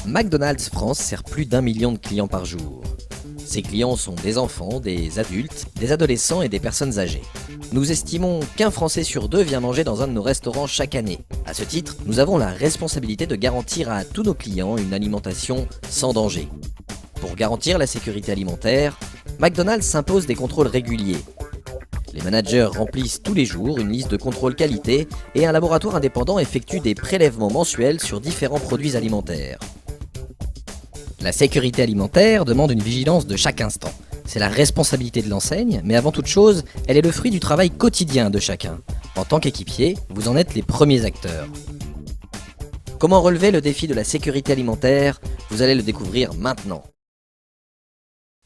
McDonald's France sert plus d'1 million de clients par jour. Ces clients sont des enfants, des adultes, des adolescents et des personnes âgées. Nous estimons qu'un Français sur deux vient manger dans un de nos restaurants chaque année. À ce titre, nous avons la responsabilité de garantir à tous nos clients une alimentation sans danger. Pour garantir la sécurité alimentaire, McDonald's s'impose des contrôles réguliers. Les managers remplissent tous les jours une liste de contrôle qualité et un laboratoire indépendant effectue des prélèvements mensuels sur différents produits alimentaires. La sécurité alimentaire demande une vigilance de chaque instant. C'est la responsabilité de l'enseigne, mais avant toute chose, elle est le fruit du travail quotidien de chacun. En tant qu'équipier, vous en êtes les premiers acteurs. Comment relever le défi de la sécurité alimentaire? Vous allez le découvrir maintenant.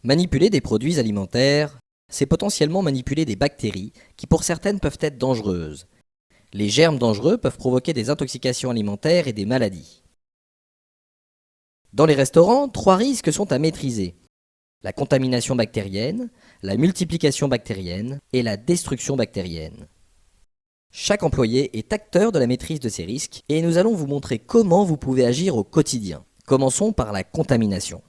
Manipuler des produits alimentaires, c'est potentiellement manipuler des bactéries qui pour certaines peuvent être dangereuses. Les germes dangereux peuvent provoquer des intoxications alimentaires et des maladies. Dans les restaurants, 3 risques sont à maîtriser. La contamination bactérienne, la multiplication bactérienne et la destruction bactérienne. Chaque employé est acteur de la maîtrise de ces risques et nous allons vous montrer comment vous pouvez agir au quotidien. Commençons par la contamination.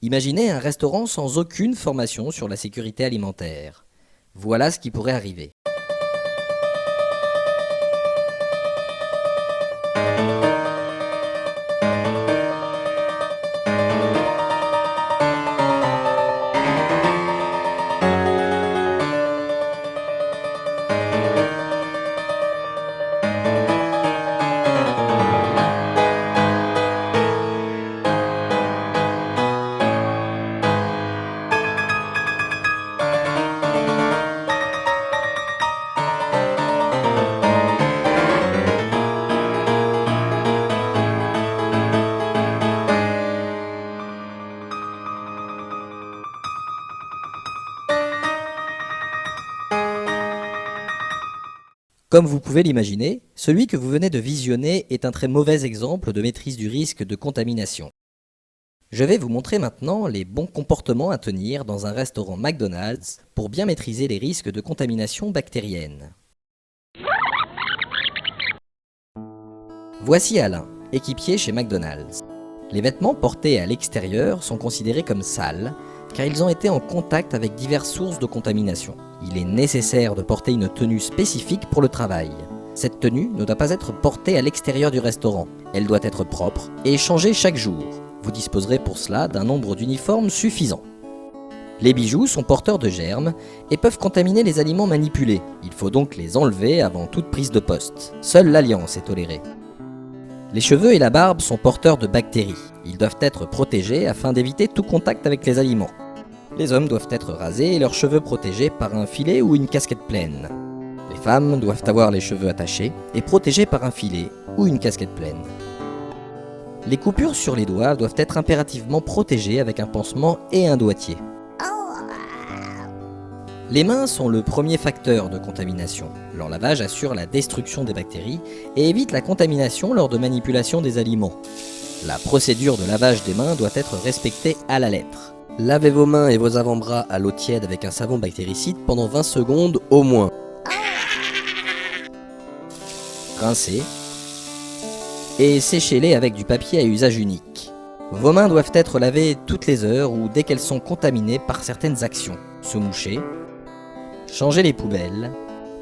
Imaginez un restaurant sans aucune formation sur la sécurité alimentaire. Voilà ce qui pourrait arriver. Comme vous pouvez l'imaginer, celui que vous venez de visionner est un très mauvais exemple de maîtrise du risque de contamination. Je vais vous montrer maintenant les bons comportements à tenir dans un restaurant McDonald's pour bien maîtriser les risques de contamination bactérienne. Voici Alain, équipier chez McDonald's. Les vêtements portés à l'extérieur sont considérés comme sales car ils ont été en contact avec diverses sources de contamination. Il est nécessaire de porter une tenue spécifique pour le travail. Cette tenue ne doit pas être portée à l'extérieur du restaurant. Elle doit être propre et changée chaque jour. Vous disposerez pour cela d'un nombre d'uniformes suffisant. Les bijoux sont porteurs de germes et peuvent contaminer les aliments manipulés. Il faut donc les enlever avant toute prise de poste. Seule l'alliance est tolérée. Les cheveux et la barbe sont porteurs de bactéries. Ils doivent être protégés afin d'éviter tout contact avec les aliments. Les hommes doivent être rasés et leurs cheveux protégés par un filet ou une casquette pleine. Les femmes doivent avoir les cheveux attachés et protégés par un filet ou une casquette pleine. Les coupures sur les doigts doivent être impérativement protégées avec un pansement et un doigtier. Les mains sont le premier facteur de contamination. Leur lavage assure la destruction des bactéries et évite la contamination lors de manipulation des aliments. La procédure de lavage des mains doit être respectée à la lettre. Lavez vos mains et vos avant-bras à l'eau tiède avec un savon bactéricide pendant 20 secondes au moins. Rincez et séchez-les avec du papier à usage unique. Vos mains doivent être lavées toutes les heures ou dès qu'elles sont contaminées par certaines actions. Se moucher, changer les poubelles,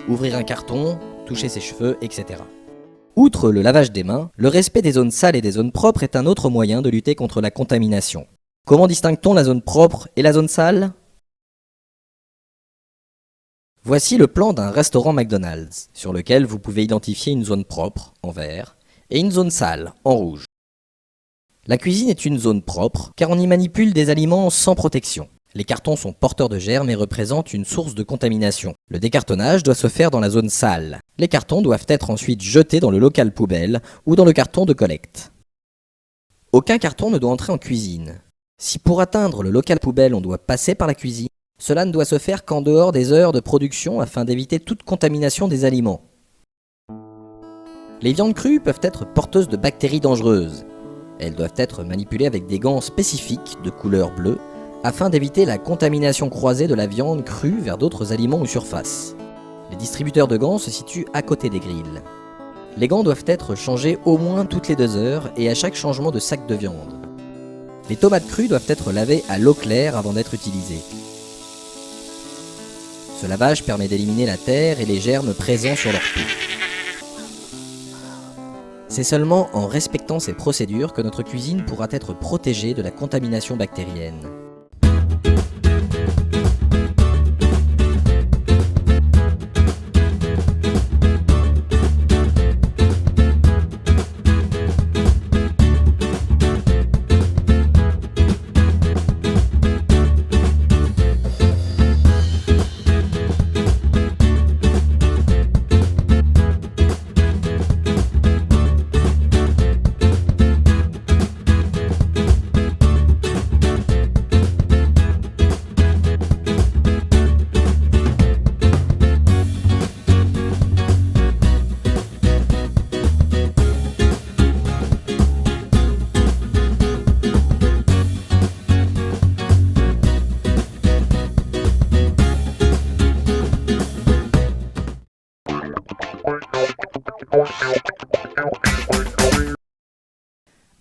ouvrir un carton, toucher ses cheveux, etc. Outre le lavage des mains, le respect des zones sales et des zones propres est un autre moyen de lutter contre la contamination. Comment distingue-t-on la zone propre et la zone sale? Voici le plan d'un restaurant McDonald's, sur lequel vous pouvez identifier une zone propre, en vert, et une zone sale, en rouge. La cuisine est une zone propre, car on y manipule des aliments sans protection. Les cartons sont porteurs de germes et représentent une source de contamination. Le décartonnage doit se faire dans la zone sale. Les cartons doivent être ensuite jetés dans le local poubelle ou dans le carton de collecte. Aucun carton ne doit entrer en cuisine. Si pour atteindre le local poubelle on doit passer par la cuisine, cela ne doit se faire qu'en dehors des heures de production afin d'éviter toute contamination des aliments. Les viandes crues peuvent être porteuses de bactéries dangereuses. Elles doivent être manipulées avec des gants spécifiques de couleur bleue afin d'éviter la contamination croisée de la viande crue vers d'autres aliments ou surfaces. Les distributeurs de gants se situent à côté des grilles. Les gants doivent être changés au moins toutes les 2 heures et à chaque changement de sac de viande. Les tomates crues doivent être lavées à l'eau claire avant d'être utilisées. Ce lavage permet d'éliminer la terre et les germes présents sur leur peau. C'est seulement en respectant ces procédures que notre cuisine pourra être protégée de la contamination bactérienne.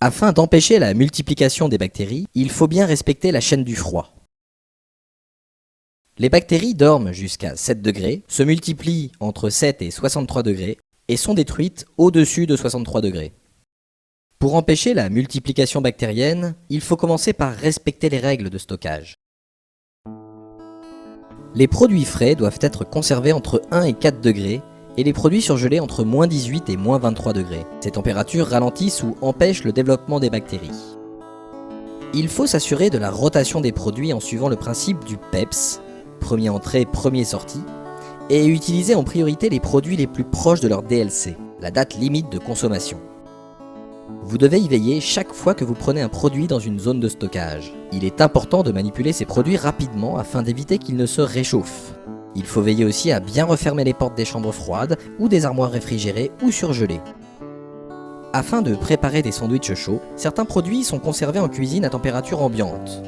Afin d'empêcher la multiplication des bactéries, il faut bien respecter la chaîne du froid. Les bactéries dorment jusqu'à 7 degrés, se multiplient entre 7 et 63 degrés et sont détruites au-dessus de 63 degrés. Pour empêcher la multiplication bactérienne, il faut commencer par respecter les règles de stockage. Les produits frais doivent être conservés entre 1 et 4 degrés et les produits surgelés entre moins 18 et moins 23 degrés. Ces températures ralentissent ou empêchent le développement des bactéries. Il faut s'assurer de la rotation des produits en suivant le principe du PEPS, premier entrée, premier sortie, et utiliser en priorité les produits les plus proches de leur DLC, la date limite de consommation. Vous devez y veiller chaque fois que vous prenez un produit dans une zone de stockage. Il est important de manipuler ces produits rapidement afin d'éviter qu'ils ne se réchauffent. Il faut veiller aussi à bien refermer les portes des chambres froides ou des armoires réfrigérées ou surgelées. Afin de préparer des sandwichs chauds, certains produits sont conservés en cuisine à température ambiante.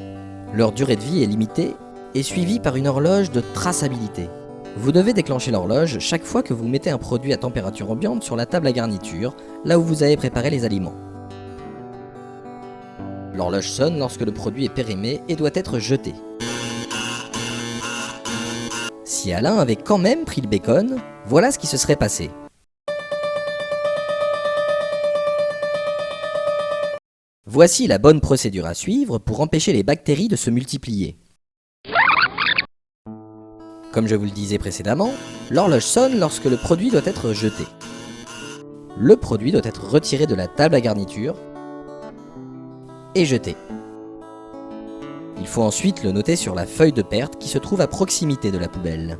Leur durée de vie est limitée et suivie par une horloge de traçabilité. Vous devez déclencher l'horloge chaque fois que vous mettez un produit à température ambiante sur la table à garniture, là où vous avez préparé les aliments. L'horloge sonne lorsque le produit est périmé et doit être jeté. Si Alain avait quand même pris le bacon, voilà ce qui se serait passé. Voici la bonne procédure à suivre pour empêcher les bactéries de se multiplier. Comme je vous le disais précédemment, l'horloge sonne lorsque le produit doit être jeté. Le produit doit être retiré de la table à garniture et jeté. Il faut ensuite le noter sur la feuille de perte qui se trouve à proximité de la poubelle.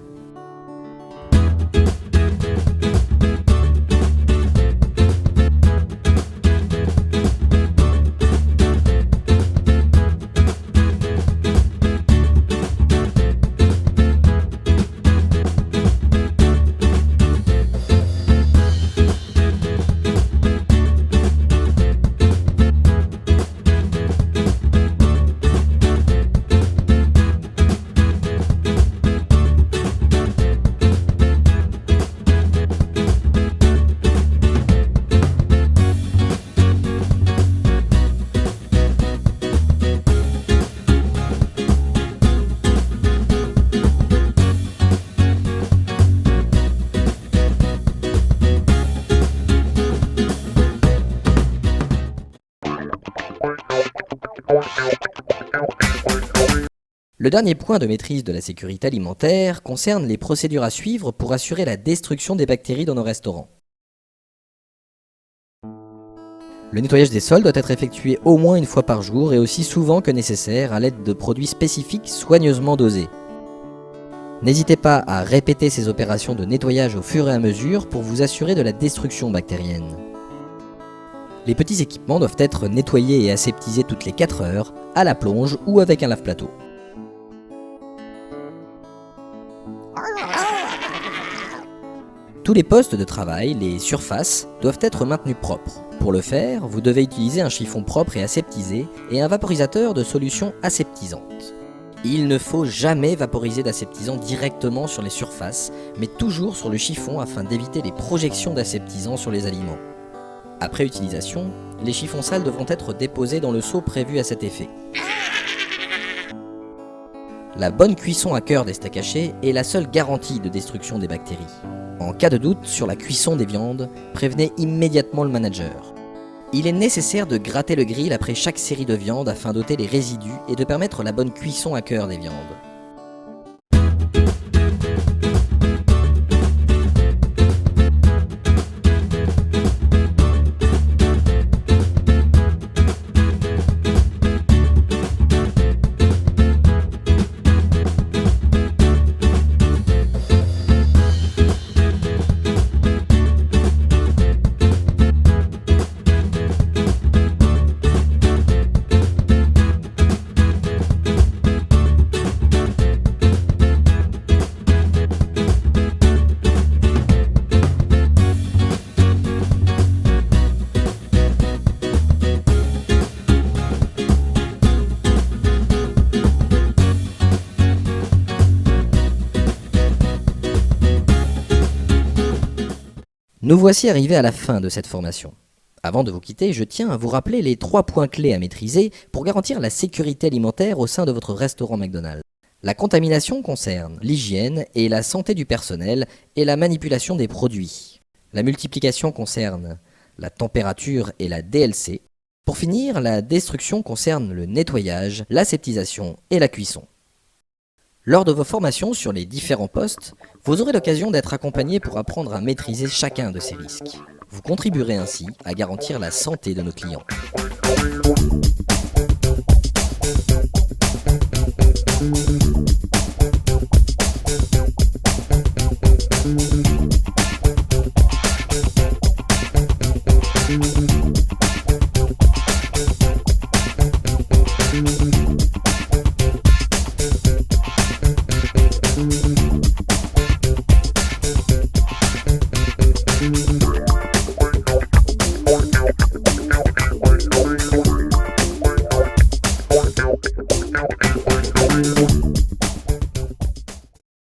Le dernier point de maîtrise de la sécurité alimentaire concerne les procédures à suivre pour assurer la destruction des bactéries dans nos restaurants. Le nettoyage des sols doit être effectué au moins une fois par jour et aussi souvent que nécessaire à l'aide de produits spécifiques soigneusement dosés. N'hésitez pas à répéter ces opérations de nettoyage au fur et à mesure pour vous assurer de la destruction bactérienne. Les petits équipements doivent être nettoyés et aseptisés toutes les 4 heures, à la plonge ou avec un lave-plateau. Tous les postes de travail, les surfaces, doivent être maintenus propres. Pour le faire, vous devez utiliser un chiffon propre et aseptisé et un vaporisateur de solution aseptisante. Il ne faut jamais vaporiser d'aseptisant directement sur les surfaces, mais toujours sur le chiffon afin d'éviter les projections d'aseptisant sur les aliments. Après utilisation, les chiffons sales devront être déposés dans le seau prévu à cet effet. La bonne cuisson à cœur des steaks hachés est la seule garantie de destruction des bactéries. En cas de doute sur la cuisson des viandes, prévenez immédiatement le manager. Il est nécessaire de gratter le grill après chaque série de viande afin d'ôter les résidus et de permettre la bonne cuisson à cœur des viandes. Nous voici arrivés à la fin de cette formation. Avant de vous quitter, je tiens à vous rappeler les 3 points clés à maîtriser pour garantir la sécurité alimentaire au sein de votre restaurant McDonald's. La contamination concerne l'hygiène et la santé du personnel et la manipulation des produits. La multiplication concerne la température et la DLC. Pour finir, la destruction concerne le nettoyage, l'aseptisation et la cuisson. Lors de vos formations sur les différents postes, vous aurez l'occasion d'être accompagné pour apprendre à maîtriser chacun de ces risques. Vous contribuerez ainsi à garantir la santé de nos clients.